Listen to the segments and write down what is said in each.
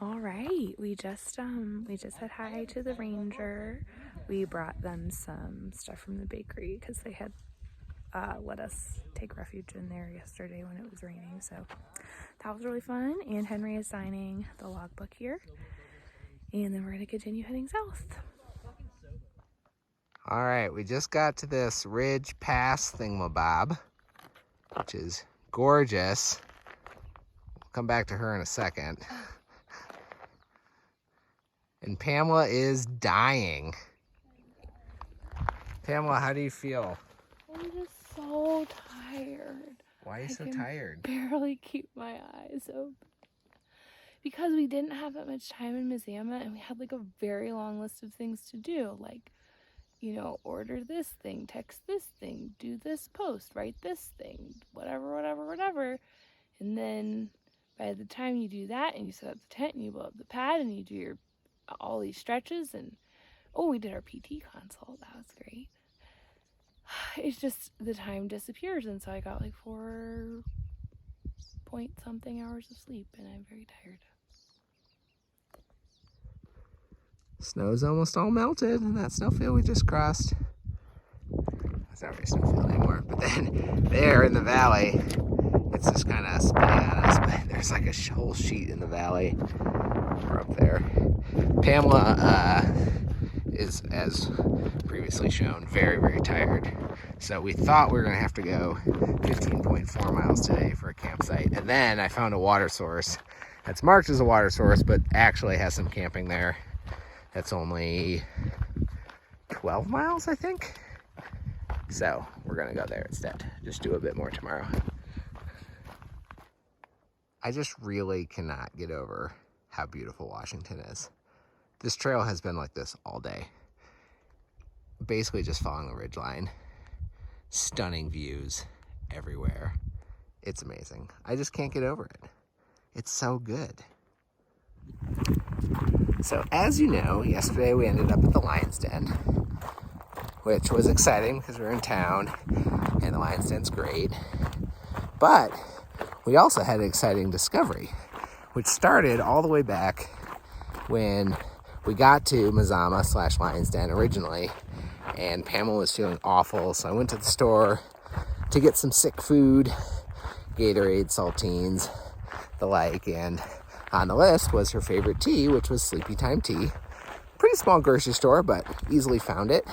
All right, we just said hi to the ranger. We brought them some stuff from the bakery because they had let us take refuge in there yesterday when it was raining. So that was really fun. And Henry is signing the logbook here, and then we're gonna continue heading south. All right, we just got to this Ridge Pass thingamabob, which is gorgeous. We'll come back to her in a second. And Pamela is dying. Pamela, how do you feel? I'm just so tired. Why are you so tired? Barely keep my eyes open. Because we didn't have that much time in Mazama, and we had like a very long list of things to do, like, you know, order this thing, text this thing, do this post, write this thing, whatever. And then by the time you do that and you set up the tent and you blow up the pad and you do all these stretches, and we did our PT consult. That was great. It's just the time disappears, and so I got like 4 point something hours of sleep, and I'm very tired. Snow's almost all melted in that snowfield we just crossed. It's not really snowfield anymore, but then there in the valley, it's just kind of spinning on us, but there's like a whole sheet in the valley. We're up there. Pamela is, as previously shown, very, very tired. So we thought we were gonna have to go 15.4 miles today for a campsite. And then I found a water source that's marked as a water source, but actually has some camping there. That's only 12 miles, I think. So we're gonna go there instead. Just do a bit more tomorrow. I just really cannot get over how beautiful Washington is. This trail has been like this all day. Basically just following the ridgeline. Stunning views everywhere. It's amazing. I just can't get over it. It's so good. So as you know, yesterday we ended up at the Lion's Den, which was exciting because we were in town and the Lion's Den's great. But we also had an exciting discovery, which started all the way back when we got to Mazama / Lion's Den originally, and Pamela was feeling awful, so I went to the store to get some sick food, Gatorade, saltines, the like, and on the list was her favorite tea, which was Sleepy Time tea. Pretty small grocery store, but easily found it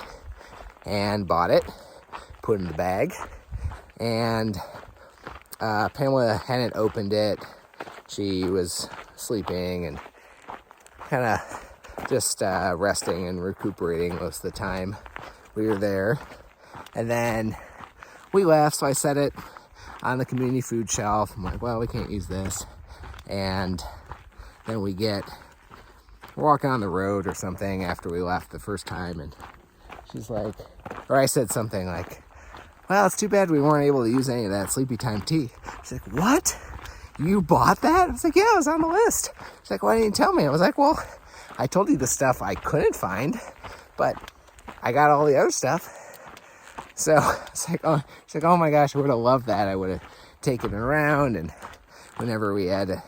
and bought it, put it in the bag, and Pamela hadn't opened it. She was sleeping and kind of just resting and recuperating most of the time we were there. And then we left, so I set it on the community food shelf. I'm like, well, we can't use this. And then we're walking on the road or something after we left the first time, and she's like, or I said something like, well, it's too bad we weren't able to use any of that Sleepy Time tea. She's like, what? You bought that? I was like, yeah, it was on the list. She's like, why didn't you tell me? I was like, well, I told you the stuff I couldn't find, but I got all the other stuff. So it's like, oh, she's like, oh my gosh, I would have loved that. I would have taken it around, and whenever we had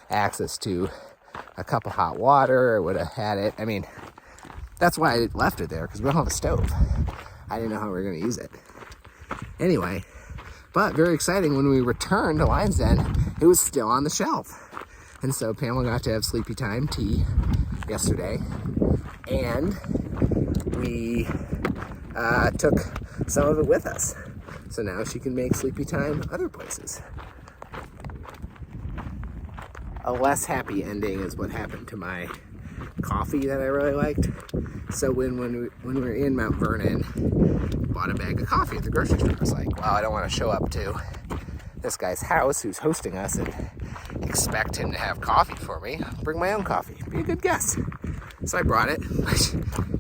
access to a cup of hot water, I would have had it. I mean, that's why I left it there, because we don't have a stove. I didn't know how we were going to use it. Anyway, but very exciting, when we returned to Lion's Den, it was still on the shelf. And so Pamela got to have Sleepy Time tea yesterday, and we took some of it with us. So now she can make Sleepy Time other places. A less happy ending is what happened to my coffee that I really liked. So when we were in Mount Vernon, bought a bag of coffee at the grocery store. I was like, well, I don't want to show up to this guy's house who's hosting us and expect him to have coffee for me. I'll bring my own coffee. Be a good guest. So I brought it. I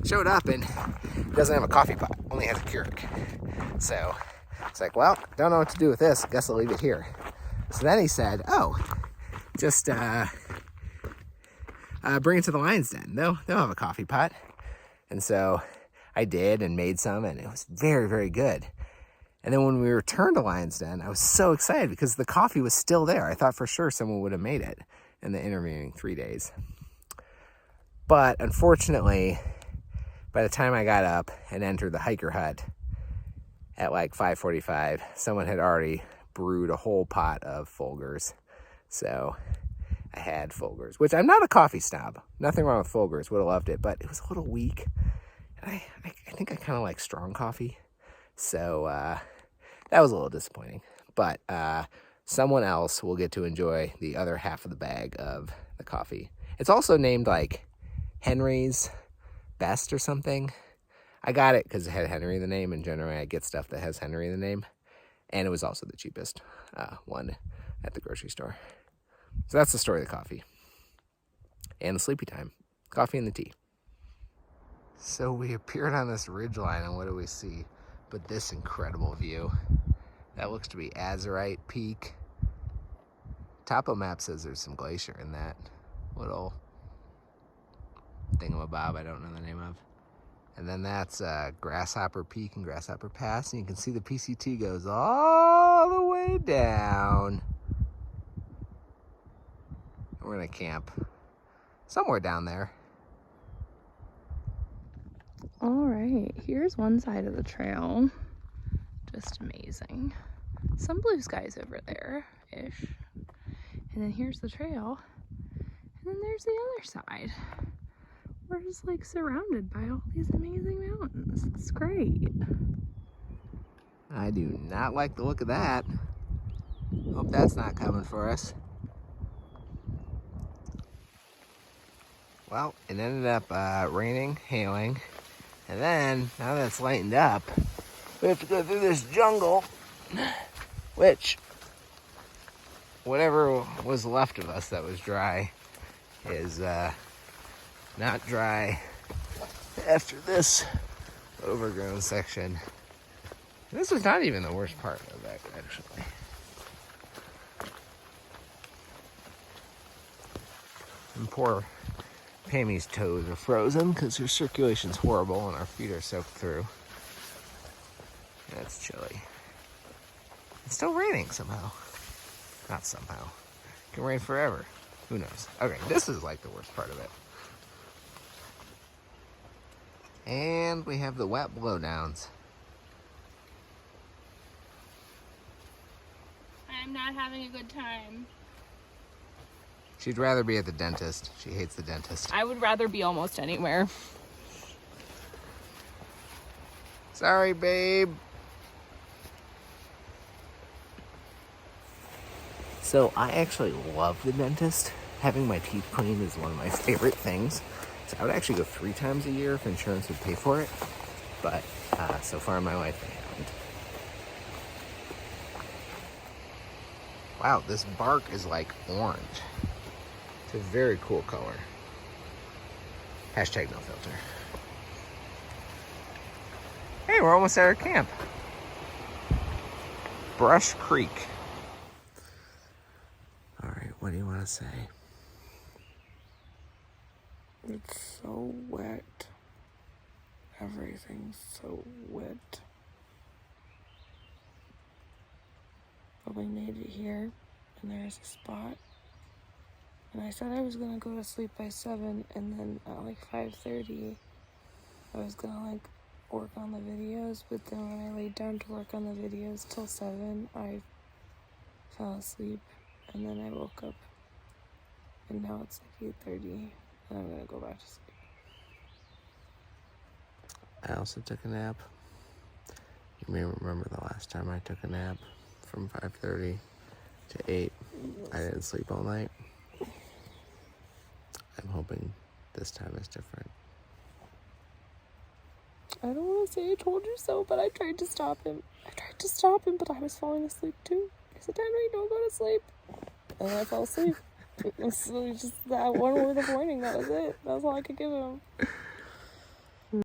showed up, and he doesn't have a coffee pot, only has a Keurig. So it's like, well, don't know what to do with this. Guess I'll leave it here. So then he said, oh, just bring it to the Lion's Den. They'll have a coffee pot. And so I did and made some, and it was very, very good. And then when we returned to Lion's Den, I was so excited because the coffee was still there. I thought for sure someone would have made it. in the intervening 3 days. But unfortunately, by the time I got up and entered the hiker hut at like 5:45, someone had already brewed a whole pot of Folgers. So I had Folgers, which I'm not a coffee snob. Nothing wrong with Folgers. Would have loved it, but it was a little weak. And I think I kind of like strong coffee. So that was a little disappointing. But someone else will get to enjoy the other half of the bag of the coffee. It's also named like Henry's Best or something. I got it because it had Henry in the name, and generally I get stuff that has Henry in the name. And it was also the cheapest one at the grocery store. So that's the story of the coffee. And the sleepy time. Coffee and the tea. So we appeared on this ridgeline, and what do we see but this incredible view? That looks to be Azurite Peak. Topo map says there's some glacier in that little thingamabob I don't know the name of. And then that's Grasshopper Peak and Grasshopper Pass, and you can see the PCT goes all the way down. We're gonna camp somewhere down there. All right, here's one side of the trail. Just amazing. Some blue skies over there-ish. And then here's the trail. And then there's the other side. We're just like surrounded by all these amazing mountains. It's great. I do not like the look of that. Hope that's not coming for us. Well, it ended up raining, hailing, and then, now that it's lightened up, we have to go through this jungle, which, whatever was left of us that was dry is not dry after this overgrown section. This was not even the worst part of that, actually. And poor Pammy's toes are frozen because her circulation's horrible and our feet are soaked through. That's chilly. It's still raining somehow. Not somehow. It can rain forever. Who knows? Okay, this is like the worst part of it. And we have the wet blowdowns. I'm not having a good time. She'd rather be at the dentist. She hates the dentist. I would rather be almost anywhere. Sorry, babe. So I actually love the dentist. Having my teeth cleaned is one of my favorite things. So I would actually go 3 times a year if insurance would pay for it. But so far in my life, I haven't. Wow, this bark is like orange. It's a very cool color. Hashtag no filter. Hey, we're almost at our camp. Brush Creek. All right, what do you want to say? It's so wet. Everything's so wet. But we made it here, and there's a spot. And I said I was gonna go to sleep by 7, and then at like 5:30, I was gonna like work on the videos. But then when I laid down to work on the videos till 7, I fell asleep, and then I woke up, and now it's like 8:30, and I'm gonna go back to sleep. I also took a nap. You may remember the last time I took a nap from 5:30 to 8. I didn't sleep all night. I'm hoping this time is different. I don't want to say I told you so, but I tried to stop him. But I was falling asleep too. I said, Henry, don't go to sleep. And then I fell asleep. It was just that one word of warning. That was it. That was all I could give him.